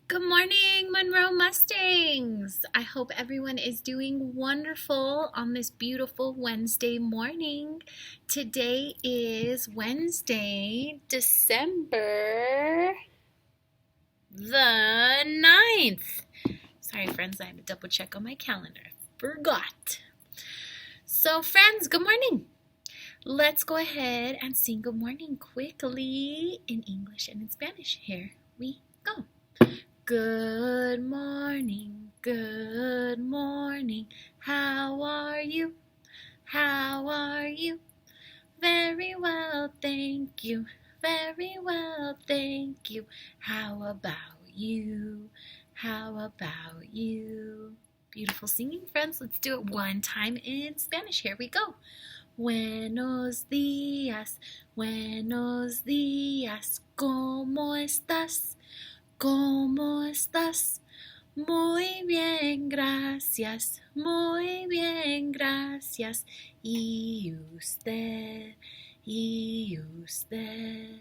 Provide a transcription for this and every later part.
Good morning, Monroe Mustangs. I hope everyone is doing wonderful on this beautiful Wednesday morning. Today is Wednesday, December the 9th. Sorry, friends, I had to double check on my calendar. I forgot. So, friends, good morning. Let's go ahead and sing good morning quickly in English and in Spanish. Here we go. Good morning, how are you? How are you? Very well, thank you, very well, thank you. How about you? How about you? Beautiful singing, friends. Let's do it one time in Spanish. Here we go. Buenos días, ¿cómo estás? ¿Cómo estás? Muy bien, gracias. Muy bien, gracias. ¿Y usted? ¿Y usted?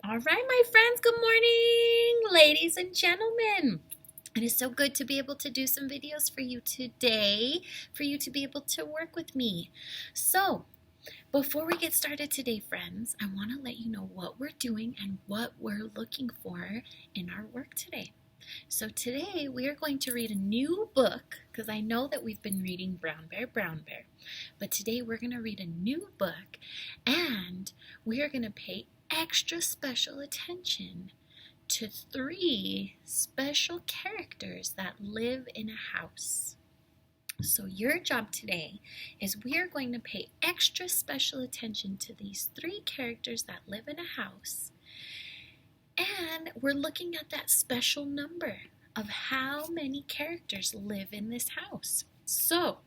All right, my friends, good morning, ladies and gentlemen. It is so good to be able to do some videos for you today, for you to be able to work with me. So, before we get started today, friends, I want to let you know what we're doing and what we're looking for in our work today. So today we are going to read a new book because I know that we've been reading Brown Bear, but today we're going to read a new book and we are going to pay extra special attention to 3 special characters that live in a house. So your job today is we are going to pay extra special attention to these 3 characters that live in a house. And we're looking at that special number of how many characters live in this house. So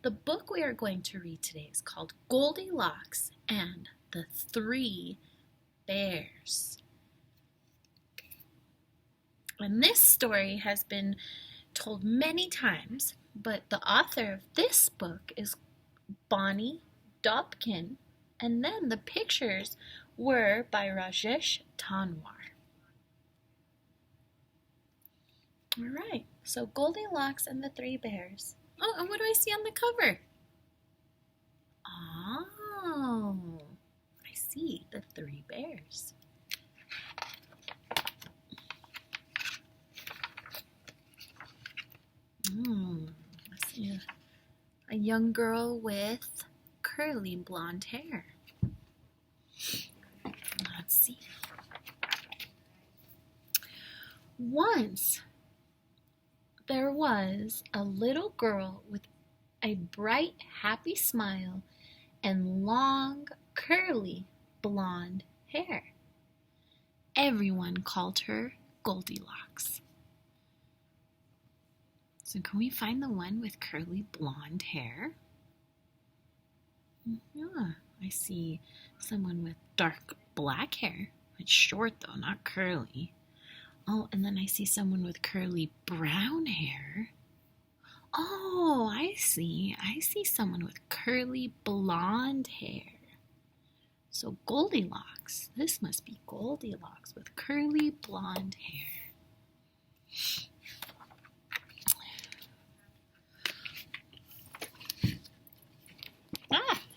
the book we are going to read today is called Goldilocks and the 3 Bears. And this story has been told many times, but the author of this book is Bonnie Dobkin, and then the pictures were by Rajesh Tanwar. All right, so Goldilocks and the 3 Bears. Oh, and what do I see on the cover? Oh, I see the 3 bears. I see a young girl with curly blonde hair. Let's see. Once there was a little girl with a bright, happy smile and long, curly blonde hair. Everyone called her Goldilocks. So can we find the one with curly blonde hair? Yeah, I see someone with dark black hair. It's short though, not curly. Oh, and then I see someone with curly brown hair. Oh, I see. I see someone with curly blonde hair. So Goldilocks. This must be Goldilocks with curly blonde hair.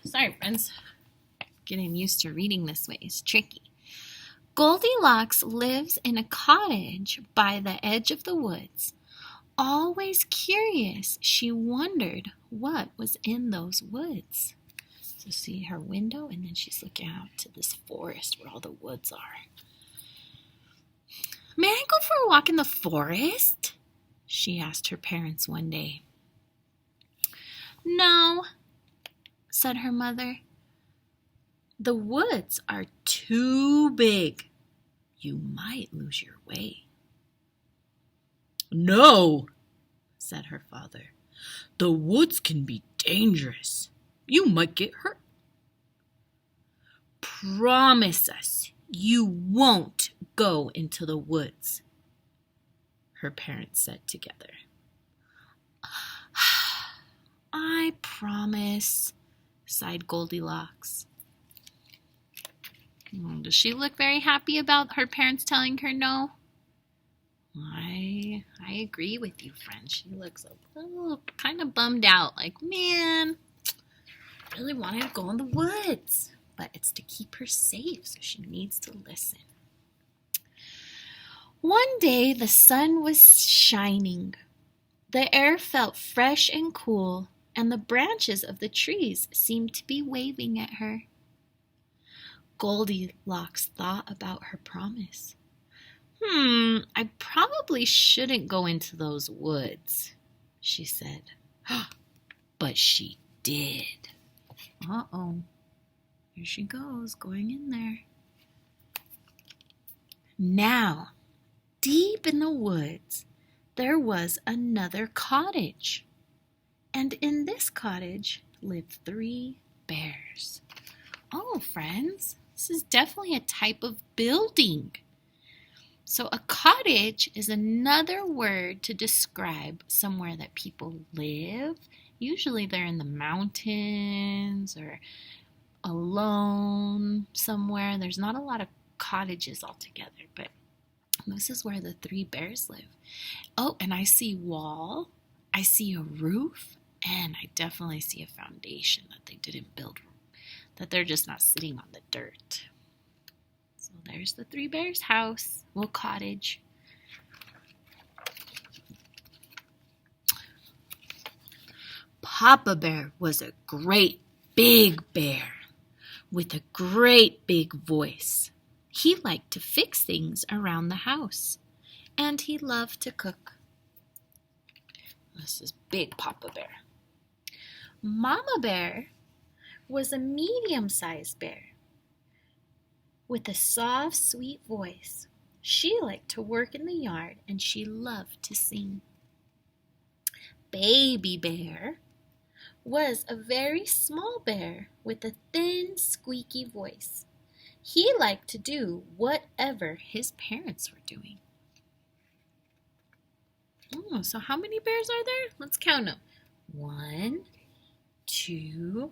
Sorry, friends. Getting used to reading this way is tricky. Goldilocks lives in a cottage by the edge of the woods. Always curious, she wondered what was in those woods. So see her window, and then she's looking out to this forest where all the woods are. May I go for a walk in the forest? She asked her parents one day. No, said her mother. The woods are too big. You might lose your way. No, said her father. The woods can be dangerous. You might get hurt. Promise us you won't go into the woods, her parents said together. I promise, sighed Goldilocks. Does she look very happy about her parents telling her no? I agree with you, friend. She looks a little kind of bummed out. Like, man, I really wanted to go in the woods. But it's to keep her safe, so she needs to listen. One day the sun was shining. The air felt fresh and cool, and the branches of the trees seemed to be waving at her. Goldilocks thought about her promise. I probably shouldn't go into those woods, she said. But she did. Uh-oh. Here she goes, going in there. Now, deep in the woods, there was another cottage. And in this cottage lived 3 bears. Oh, friends, this is definitely a type of building. So a cottage is another word to describe somewhere that people live. Usually they're in the mountains or alone somewhere. There's not a lot of cottages altogether, but this is where the 3 bears live. Oh, and I see wall, I see a roof, and I definitely see a foundation that they didn't build, that they're just not sitting on the dirt. So there's the 3 bears' house, little cottage. Papa Bear was a great big bear with a great big voice. He liked to fix things around the house, and he loved to cook. This is big Papa Bear. Mama Bear was a medium-sized bear with a soft, sweet voice. She liked to work in the yard, and she loved to sing. Baby Bear was a very small bear with a thin, squeaky voice. He liked to do whatever his parents were doing. Oh, so how many bears are there? Let's count them. 1, 2,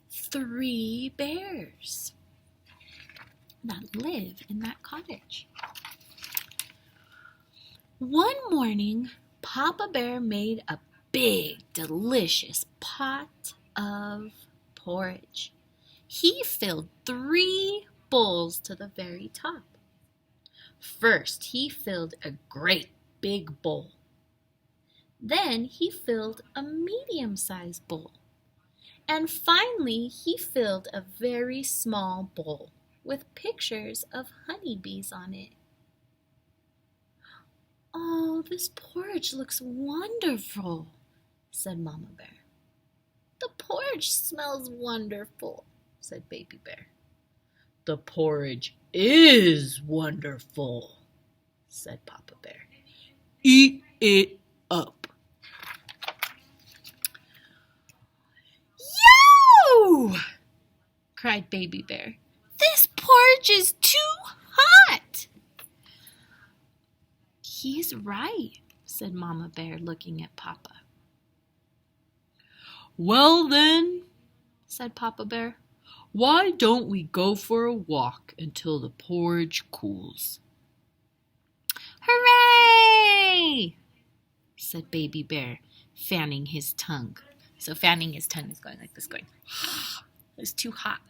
3 bears that live in that cottage. One morning, Papa Bear made a big, delicious pot of porridge. He filled 3 bowls to the very top. First, he filled a great big bowl. Then he filled a medium-sized bowl. And finally, he filled a very small bowl with pictures of honeybees on it. Oh, this porridge looks wonderful, said Mama Bear. The porridge smells wonderful, said Baby Bear. The porridge is wonderful, said Papa Bear. Eat it up. Yo! Cried Baby Bear. This porridge is too hot. He's right, said Mama Bear, looking at Papa. Well then, said Papa Bear, why don't we go for a walk until the porridge cools? Hooray! Said Baby Bear, fanning his tongue. So fanning his tongue is going like this, going, it's too hot.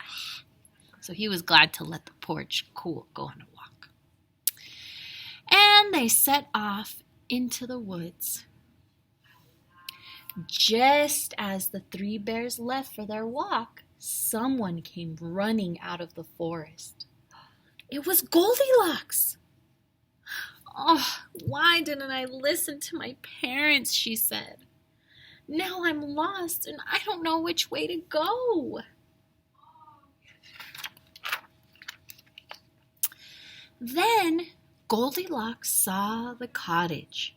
So he was glad to let the porridge cool, go on a walk. And they set off into the woods. Just as the 3 bears left for their walk, someone came running out of the forest. It was Goldilocks. Oh, why didn't I listen to my parents, she said. Now I'm lost and I don't know which way to go. Then Goldilocks saw the cottage.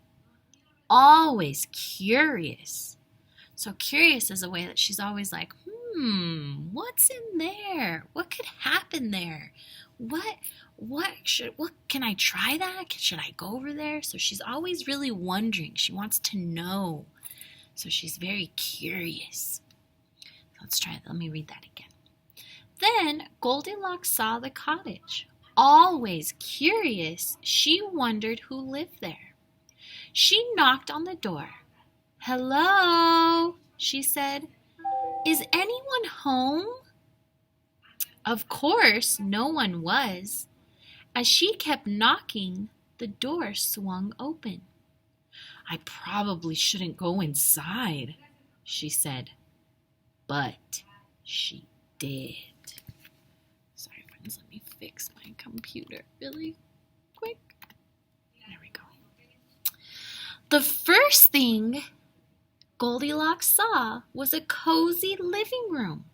Always curious. So curious is a way that she's always like, what's in there? What could happen there? What can I try that? Should I go over there? So she's always really wondering. She wants to know. So she's very curious. Let's try it. Let me read that again. Then Goldilocks saw the cottage. Always curious, she wondered who lived there. She knocked on the door. "Hello," she said. "Is anyone home?" Of course, no one was. As she kept knocking, the door swung open. "I probably shouldn't go inside," she said. But she did. Sorry, friends, let me fix my computer really quick. There we go. The first thing Goldilocks saw was a cozy living room.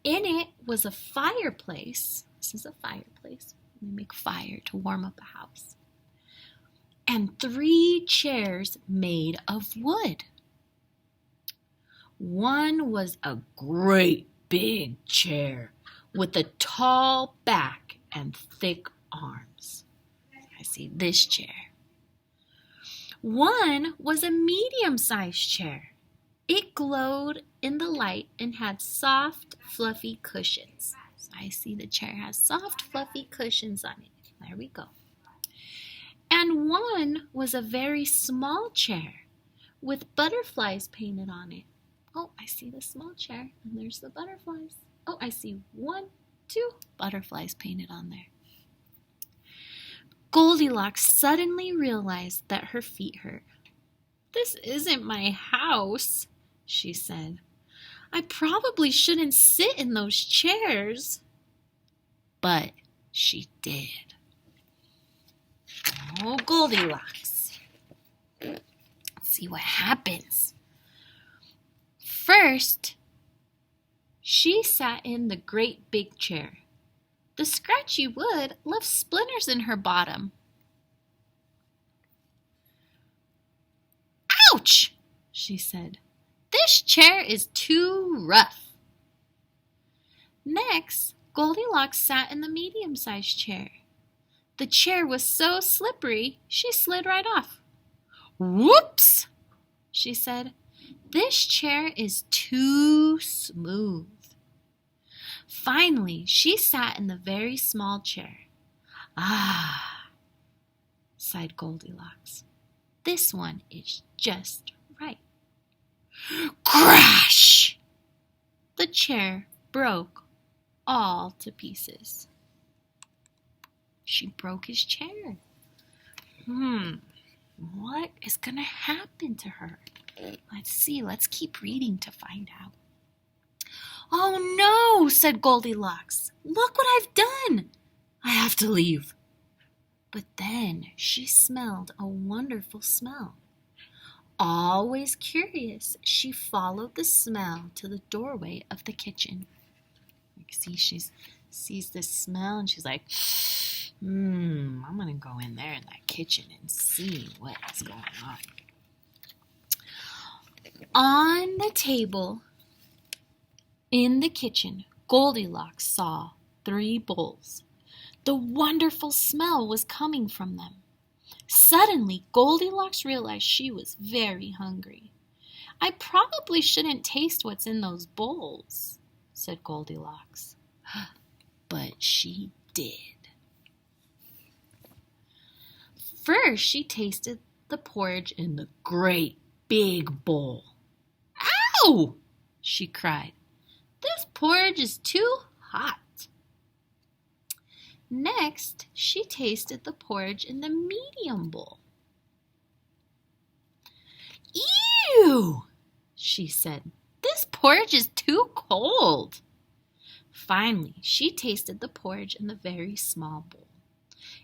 In it was a fireplace. This is a fireplace. We make fire to warm up a house. And 3 chairs made of wood. One was a great big chair with a tall back and thick arms. I see this chair. One was a medium-sized chair. It glowed in the light and had soft, fluffy cushions. So I see the chair has soft, fluffy cushions on it. There we go. And one was a very small chair with butterflies painted on it. Oh, I see the small chair, and there's the butterflies. Oh, I see 1, 2 butterflies painted on there. Goldilocks suddenly realized that her feet hurt. "This isn't my house," she said. "I probably shouldn't sit in those chairs." But she did. Oh, Goldilocks. Let's see what happens. First, she sat in the great big chair. The scratchy wood left splinters in her bottom. "Ouch!" she said. "This chair is too rough." Next, Goldilocks sat in the medium-sized chair. The chair was so slippery, she slid right off. "Whoops!" she said. "This chair is too smooth." Finally, she sat in the very small chair. "Ah," sighed Goldilocks. "This one is just right." Crash! The chair broke all to pieces. She broke his chair. What is going to happen to her? Let's see. Let's keep reading to find out. "Oh no," said Goldilocks. "Look what I've done. I have to leave." But then she smelled a wonderful smell. Always curious, she followed the smell to the doorway of the kitchen. You can see she sees this smell and she's like, I'm going to go in there in that kitchen and see what is going on. On the table in the kitchen, Goldilocks saw 3 bowls. The wonderful smell was coming from them. Suddenly, Goldilocks realized she was very hungry. "I probably shouldn't taste what's in those bowls," said Goldilocks. But she did. First, she tasted the porridge in the great big bowl. "Ow!" she cried. "This porridge is too hot." Next, she tasted the porridge in the medium bowl. "Ew!" she said. "This porridge is too cold." Finally, she tasted the porridge in the very small bowl.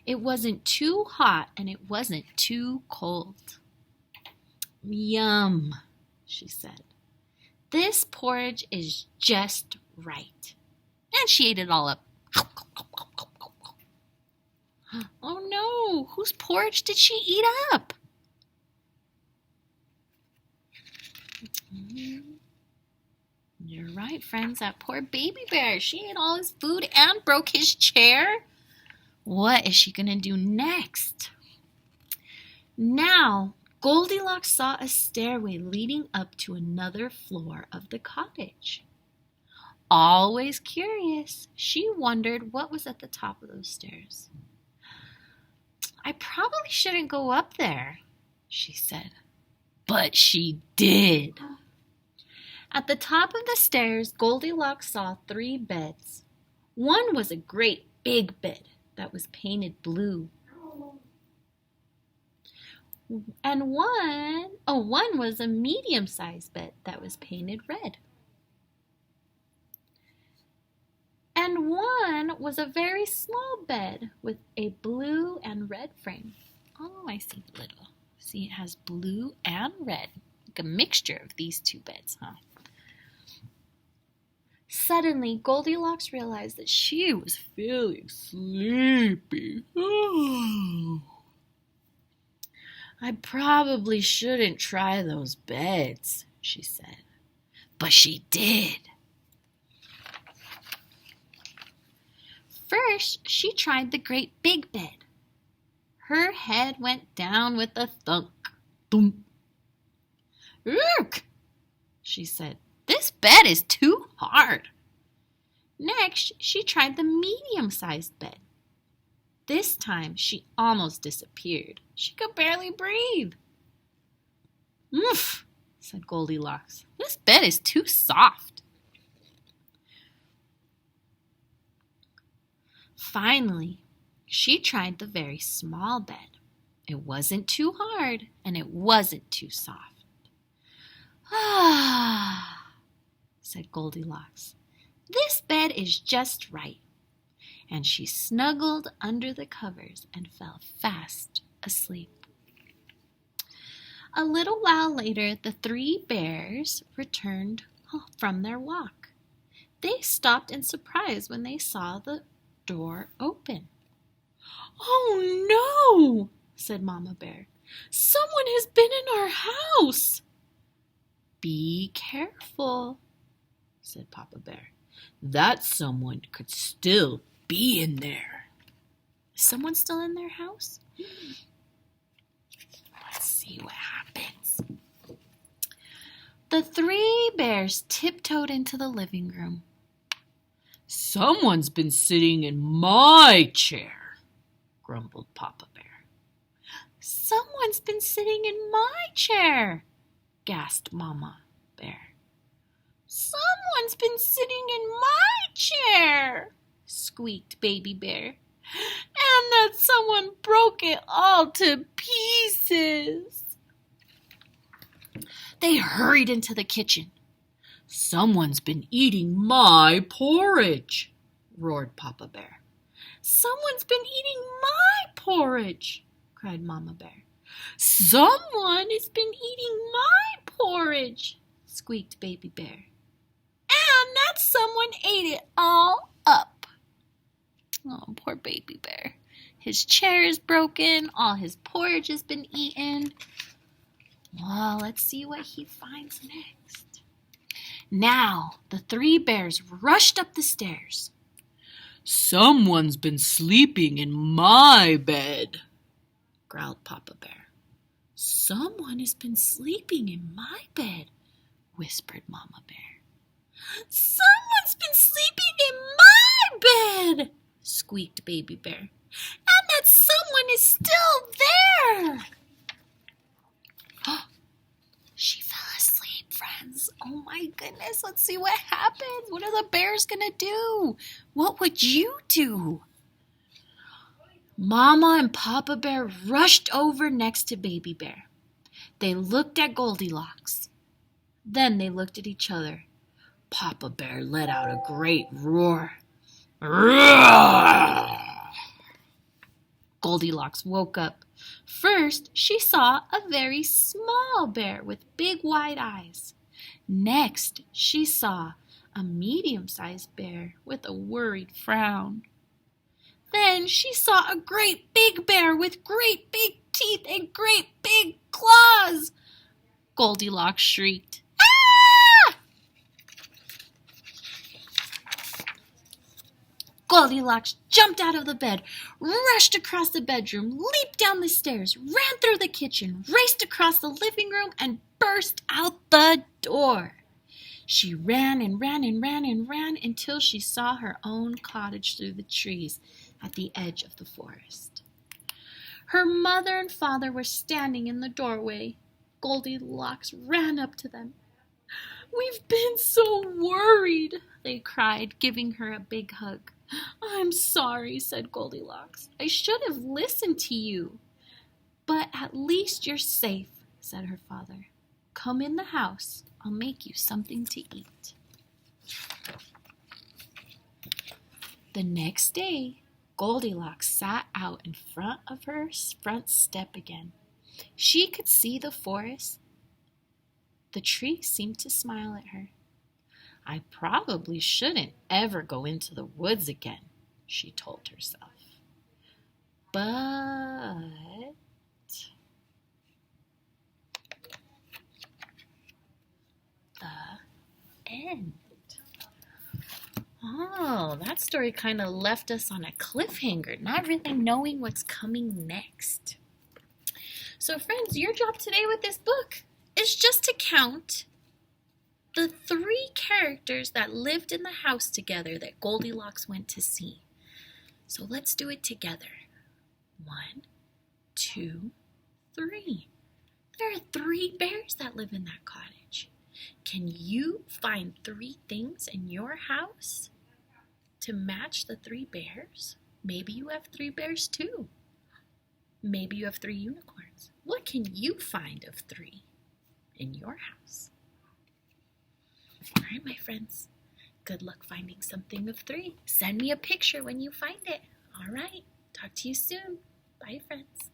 It wasn't too hot and it wasn't too cold. "Yum," she said. "This porridge is just right." And she ate it all up. Oh no, whose porridge did she eat up? You're right, friends, that poor baby bear. She ate all his food and broke his chair. What is she going to do next? Now, Goldilocks saw a stairway leading up to another floor of the cottage. Always curious, she wondered what was at the top of those stairs. "I probably shouldn't go up there," she said. But she did. At the top of the stairs, Goldilocks saw 3 beds. One was a great big bed that was painted blue. And one was a medium-sized bed that was painted red. And one was a very small bed with a blue and red frame. Oh, I see little. See, it has blue and red, like a mixture of these 2 beds, huh? Suddenly, Goldilocks realized that she was feeling sleepy. I probably shouldn't try those beds, she said. But she did. First, she tried the great big bed. Her head went down with a thunk. Thump. Ugh, she said. This bed is too hard. Next, she tried the medium-sized bed. This time, she almost disappeared. She could barely breathe. Oof, said Goldilocks. This bed is too soft. Finally, she tried the very small bed. It wasn't too hard, and it wasn't too soft. Ah, said Goldilocks. This bed is just right. And she snuggled under the covers and fell fast asleep. A little while later, the 3 bears returned from their walk. They stopped in surprise when they saw the door open. Oh no, said Mama Bear. Someone has been in our house. Be careful, said Papa Bear. That someone could still be in there. Is someone still in their house? Let's see what happens. The 3 bears tiptoed into the living room. Someone's been sitting in my chair, grumbled Papa Bear. Someone's been sitting in my chair, gasped Mama Bear. Someone's been sitting in my chair, squeaked Baby Bear. And that someone broke it all to pieces. They hurried into the kitchen. Someone's been eating my porridge, roared Papa Bear. Someone's been eating my porridge, cried Mama Bear. Someone has been eating my porridge, squeaked Baby Bear. And that someone ate it all up. Oh, poor Baby Bear. His chair is broken. All his porridge has been eaten. Well, let's see what he finds next. Now, the 3 bears rushed up the stairs. Someone's been sleeping in my bed, growled Papa Bear. Someone has been sleeping in my bed, whispered Mama Bear. Someone's been sleeping in my bed, squeaked Baby Bear. And that someone is still there. She fell asleep, friends. Oh my goodness, let's see what happens. What are the bears gonna do? What would you do? Mama and Papa Bear rushed over next to Baby Bear. They looked at Goldilocks. Then they looked at each other. Papa Bear let out a great roar. Roar! Goldilocks woke up. First, she saw a very small bear with big wide eyes. Next, she saw a medium-sized bear with a worried frown. Then she saw a great big bear with great big teeth and great big claws. Goldilocks shrieked, "Ah!" Goldilocks jumped out of the bed, rushed across the bedroom, leaped down the stairs, ran through the kitchen, raced across the living room, and burst out the door. She ran and ran and ran and ran until she saw her own cottage through the trees at the edge of the forest. Her mother and father were standing in the doorway. Goldilocks ran up to them. "We've been so worried," they cried, giving her a big hug. "I'm sorry," said Goldilocks. "I should have listened to you." "But at least you're safe," said her father. "Come in the house. I'll make you something to eat." The next day, Goldilocks sat out in front of her front step again. She could see the forest. The trees seemed to smile at her. "I probably shouldn't ever go into the woods again," she told herself. But the end. Oh, that story kind of left us on a cliffhanger, not really knowing what's coming next. So friends, your job today with this book is just to count the 3 characters that lived in the house together that Goldilocks went to see. So let's do it together. 1, 2, 3. There are 3 bears that live in that cottage. Can you find 3 things in your house to match the 3 bears? Maybe you have 3 bears too. Maybe you have 3 unicorns. What can you find of 3 in your house? All right, my friends. Good luck finding something of 3. Send me a picture when you find it. All right. Talk to you soon. Bye, friends.